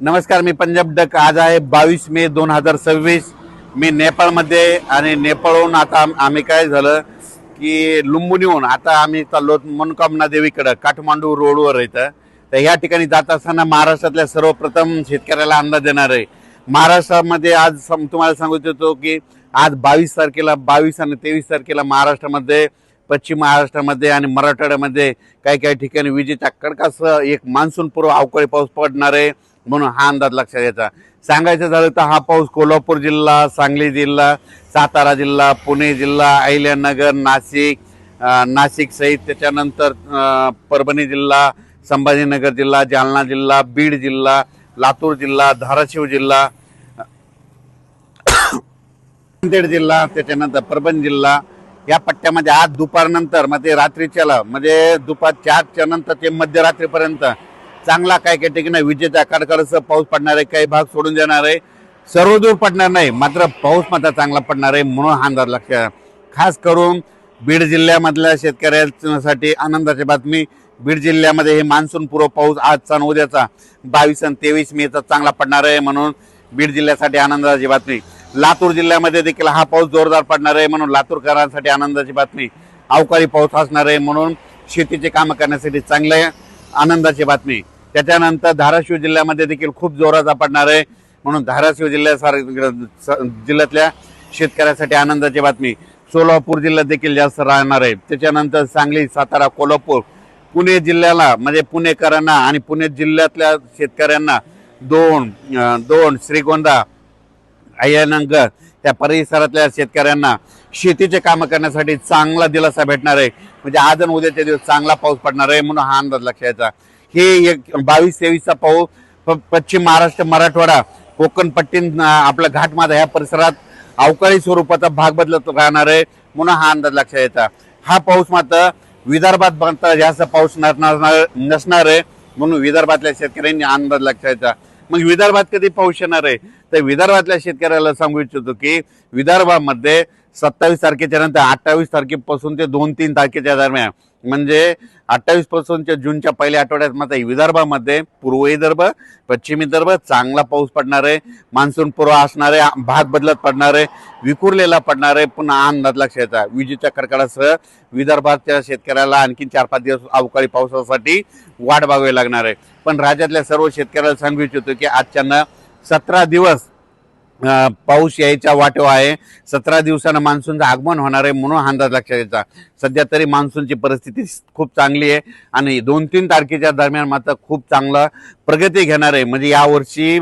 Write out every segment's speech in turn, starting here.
नमस्कार, मी पंजाब डक। आज आहे 22 मे 2026। मी नेपाळमध्ये आणि नेपाळहून आता आम्ही काय झालं की लुंबिनीहून आता आम्ही चाललो मनोकामना देवीकडे, काठमांडू रोडवर येतं। तर ह्या ठिकाणी जात असताना महाराष्ट्रातल्या सर्वप्रथम शेतकऱ्याला अंदाज देणार आहे। महाराष्ट्रामध्ये आज तुम्हाला सांगू इच्छितो की आज 22 तारखेला 22 आणि 23 तारखेला महाराष्ट्रामध्ये, पश्चिम महाराष्ट्रामध्ये आणि मराठवाड्यामध्ये काही ठिकाणी विजेच्या कडकासह एक मान्सून पूर्व अवकाळी पाऊस पडणार आहे, म्हणून हा अंदाज लक्षात घ्यायचा। सांगायचं झालं तर हा पाऊस कोल्हापूर जिल्हा, सांगली जिल्हा, सातारा जिल्हा, पुणे जिल्हा, अहिल्यानगर, नाशिक सहित त्याच्यानंतर परभणी जिल्हा, संभाजीनगर जिल्हा, जालना जिल्हा, बीड जिल्हा, लातूर जिल्हा, धाराशिव जिल्हा, नांदेड जिल्हा, त्याच्यानंतर परभणी जिल्हा या पट्ट्यामध्ये आज दुपारनंतर म्हणजे रात्रीच्याला म्हणजे दुपार 4च्या नंतर ते मध्यरात्रीपर्यंत चांगला काही ठिकाणी विजेचा कडकडासह पाऊस पडणार आहे। काही भाग सोडून देणार आहे, सर्वदूर पडणार नाही, मात्र पाऊस मात्र चांगला पडणार आहे, म्हणून हा अंदाज लक्षात। खास करून बीड जिल्ह्यामधल्या शेतकऱ्यांसाठी आनंदाची बातमी। बीड जिल्ह्यामध्ये हे मान्सून पूर्व पाऊस आजचा आणि उद्याचा 22 आणि 23 मेचा चांगला पडणार आहे, म्हणून बीड जिल्ह्यासाठी आनंदाची बातमी। लातूर जिल्ह्यामध्ये देखील हा पाऊस जोरदार पडणार आहे, म्हणून लातूरकरांसाठी आनंदाची बातमी। अवकाळी पाऊस असणार आहे, म्हणून शेतीचे काम करण्यासाठी चांगले आनंदाची बातमी। त्याच्यानंतर धाराशिव जिल्ह्यामध्ये देखील खूप जोराचा पडणार आहे, म्हणून धाराशिव जिल्ह्यातल्या शेतकऱ्यासाठी आनंदाची बातमी। सोलापूर जिल्ह्यात देखील जास्त राहणार आहे। त्याच्यानंतर सांगली, सातारा, कोल्हापूर, पुणे जिल्ह्याला म्हणजे पुणेकरांना आणि पुणे जिल्ह्यातल्या शेतकऱ्यांना दोन श्रीगोंदा, अहिल्यानगर त्या परिसरातल्या शेतकऱ्यांना शेतीचे काम करण्यासाठी चांगला दिलासा भेटणार आहे। म्हणजे आज आणि उद्याच्या दिवस चांगला पाऊस पडणार आहे, म्हणून हा अंदाज लक्षात घ्यायचा। हे एक 22-23चा पाऊस पश्चिम महाराष्ट्र, मराठवाडा, कोकण पट्टी, आपला घाटमाथा या परिसरात अवकाळी स्वरूपाचा भाग बदलत राहणार आहे, म्हणून हा अंदाज लक्षात घ्यायचा। हा पाऊस मात्र विदर्भात मात्र जास्त पाऊस नसणार आहे, म्हणून विदर्भातल्या शेतकऱ्यांनी अंदाज लक्षात घ्यायचा। मग विदर्भात कधी पाऊस येणार आहे, तर विदर्भातल्या शेतकऱ्याला सांगू इच्छितो की विदर्भामध्ये 27 तारखेच्या नंतर 28 तारखेपासून ते 2-3 तारखेच्या दरम्यान, म्हणजे 28 पासूनच्या जूनच्या पहिल्या आठवड्यात मात्र विदर्भामध्ये पूर्व विदर्भ, पश्चिम विदर्भ चांगला पाऊस पडणार आहे। मान्सून पूर्व असणार आहे, भाग बदलत पडणार आहे, विखुरलेला पडणार आहे, पुन्हा अंदाज लक्षात घ्यायचा। विजेच्या कडकडासह विदर्भाच्या शेतकऱ्याला आणखी 4-5 दिवस अवकाळी पावसासाठी वाट बघावी लागणार आहे। पण राज्यातल्या सर्व शेतकऱ्याला सांगू इच्छितो की आजच्यानं 17 दिवस पाऊस यायच्या वाटेवर आहे। 17 दिवसानं मान्सूनचं आगमन होणार आहे, म्हणून अंदाज लक्षात घ्यायचा। सध्या तरी मान्सूनची परिस्थिती खूप चांगली आहे आणि 2-3 तारखेच्या दरम्यान मात्र खूप चांगला प्रगती घेणार आहे। म्हणजे यावर्षी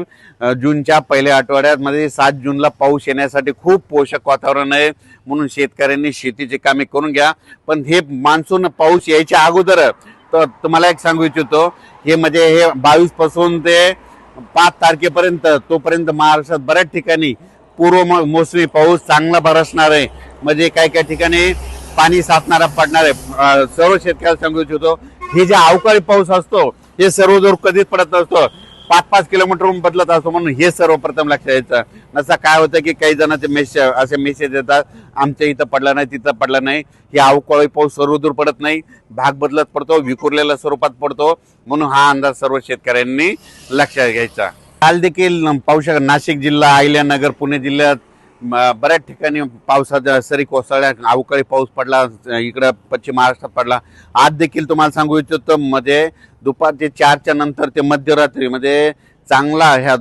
जूनच्या पहिल्या आठवड्यात मध्ये 7 जूनला पाऊस येण्यासाठी खूप पोषक वातावरण आहे, म्हणून शेतकऱ्यांनी शेतीची कामे करून घ्या। पण हे मान्सून पाऊस यायच्या अगोदर तर तुम्हाला एक सांगू इच्छितो, हे म्हणजे हे 22 पासून ते 5 तारखेपर्यंत तोपर्यंत महाराष्ट्रात बऱ्याच ठिकाणी पूर्व मोसमी पाऊस चांगला बरसणार आहे। म्हणजे काही ठिकाणी पाणी साचणारा पडणार आहे। सर्व शेतकऱ्याला सांगू इच्छितो, हे जे अवकाळी पाऊस असतो हे सर्वदूर कधीच पडत नसतो, 5-5 किलोमीटरहून बदलत असतो, म्हणून हे सर्वप्रथम लक्षात घ्यायचं। नसा काय होतं की काही जणांचे असे मेसेज येतात, आमच्या इथं पडला नाही, तिथं पडला नाही। हे अवकाळी पाऊस सर्वदूर पडत नाही, भाग बदलत पडतो, विखुरलेल्या स्वरूपात पडतो, म्हणून हा अंदाज सर्व शेतकऱ्यांनी लक्षात घ्यायचा। काल देखील पाहू शकता नाशिक जिल्हा, अहिल्यानगर, पुणे जिल्ह्यात बऱ्याच ठिकाणी पावसाच्या सरी कोसळल्या, अवकाळी पाऊस पडला, इकडं पश्चिम महाराष्ट्रात पडला। आज देखील तुम्हाला सांगू इच्छितो, म्हणजे दुपारचे 4च्या नंतर ते मध्यरात्री म्हणजे चांगला ह्या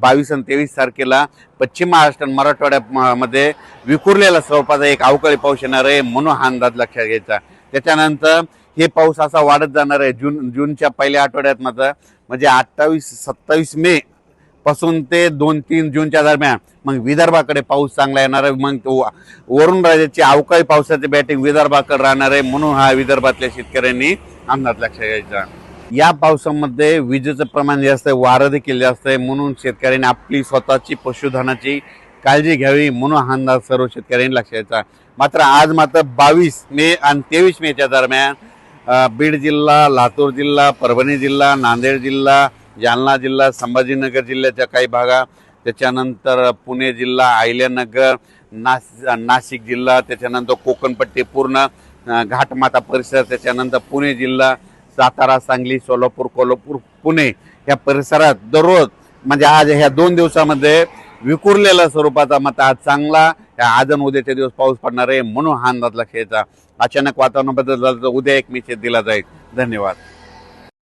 22 आणि 23 तारखेला पश्चिम महाराष्ट्र, मराठवाड्यामध्ये विखुरलेला स्वरूपाचा एक अवकाळी पाऊस येणार आहे, म्हणून हा अंदाज लक्षात घ्यायचा। त्याच्यानंतर हे पाऊस असा वाढत जाणार आहे जूनच्या पहिल्या आठवड्यात मात्र, म्हणजे 28-27 मे पासून ते 2-3 जूनच्या दरम्यान मग विदर्भाकडे पाऊस चांगला येणार आहे। मग वरून राज्याची अवकाळी पावसाची बॅटिंग विदर्भाकडे राहणार आहे, म्हणून हा विदर्भातल्या शेतकऱ्यांनी अंदाज लक्षात घ्यायचा। या पावसामध्ये विजेचं प्रमाण जास्त आहे, वारं देखील जास्त आहे, म्हणून शेतकऱ्यांनी आपली स्वतःची पशुधनाची काळजी घ्यावी, म्हणून हा अंदाज सर्व शेतकऱ्यांनी लक्षात घ्यायचा। मात्र आज मात्र 22 मे आणि 23 मेच्या दरम्यान बीड जिल्हा, लातूर जिल्हा, परभणी जिल्हा, नांदेड जिल्हा, जालना जिल्हा, संभाजीनगर जिल्ह्याच्या काही भागा, त्याच्यानंतर पुणे जिल्हा, अहिल्यानगर, नाशिक जिल्हा, त्याच्यानंतर कोकणपट्टी पूर्ण घाटमाथा परिसर, त्याच्यानंतर पुणे जिल्हा, सातारा, सांगली, सोलापूर, कोल्हापूर, पुणे या परिसरात दररोज म्हणजे आज ह्या 2 दिवसामध्ये विखुरलेल्या स्वरूपाचा मग आज चांगला आज आणि उद्याचे दिवस पाऊस पडणार आहे म्हणून हा अंदाज लक्षात घ्यायचा. अचानक वातावरण बदल झालं तर उद्या एक निश्चित दिला जाईल. धन्यवाद.